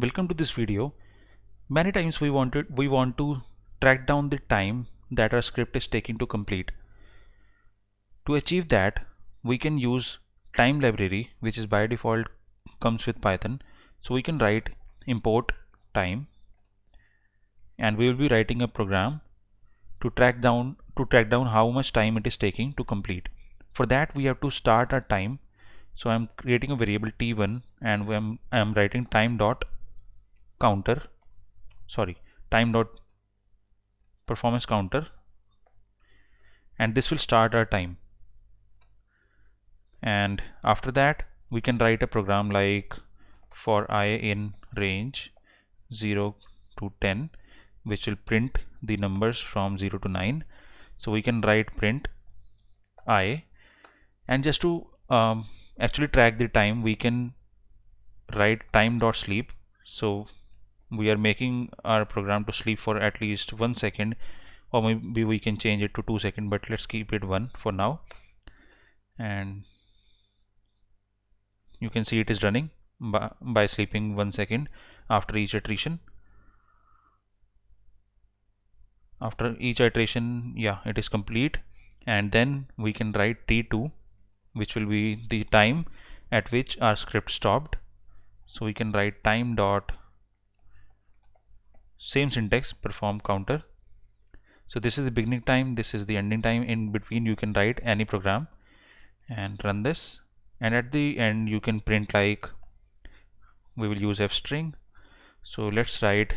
Welcome to this video. Many times we want to track down the time that our script is taking to complete. To achieve that, we can use time library, which is by default comes with Python. So we can write import time, and we will be writing a program to track down how much time it is taking to complete. For that, we have to start our time. So I'm creating a variable t1, and I'm writing time dot counter, sorry, time dot performance counter, and this will start our time. And after that, we can write a program like for I in range 0 to 10, which will print the numbers from 0 to 9. So we can write print I, and just to actually track the time, we can write time dot sleep. So we are making our program to sleep for at least 1 second, or maybe we can change it to 2 seconds, but let's keep it 1 for now. And you can see it is running by sleeping 1 second after each iteration. After each iteration, yeah, it is complete. And then we can write t2, which will be the time at which our script stopped. So we can write time dot, same syntax, perform counter. So this is the beginning time, this is the ending time. In between you can write any program and run this, and at the end you can print, like we will use f string. So let's write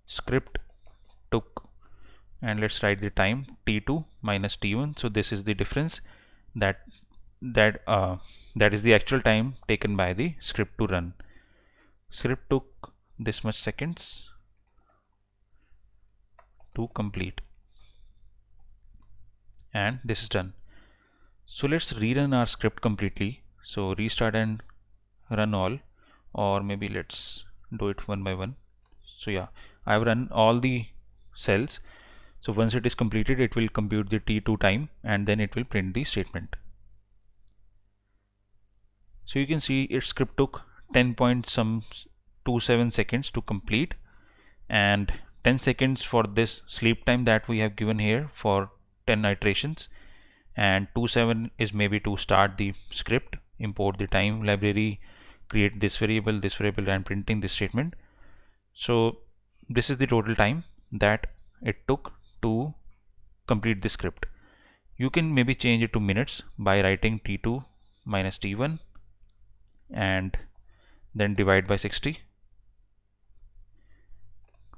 script took, and let's write the time t2 minus t1. So this is the difference, that that uh, that is the actual time taken by the script to run. Script took this much seconds to complete, and this is done. So let's rerun our script completely. So restart and run all, or maybe let's do it one by one. So yeah, I've run all the cells. So once it is completed, it will compute the t2 time, and then it will print the statement. So you can see its script took 10.27 seconds to complete, and 10 seconds for this sleep time that we have given here for 10 iterations, and 27 is maybe to start the script, import the time library, create this variable, and printing this statement. So this is the total time that it took to complete the script. You can maybe change it to minutes by writing t2 minus t1 and then divide by 60,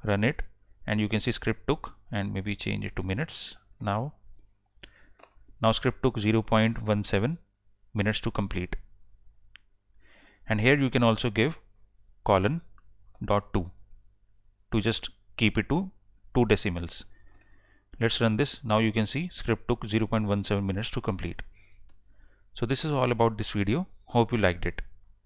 run it, and you can see script took, and maybe change it to minutes. Now script took 0.17 minutes to complete. And here you can also give colon dot 2 to just keep it to 2 decimals. Let's run this. Now you can see script took 0.17 minutes to complete. So this is all about this video. Hope you liked it.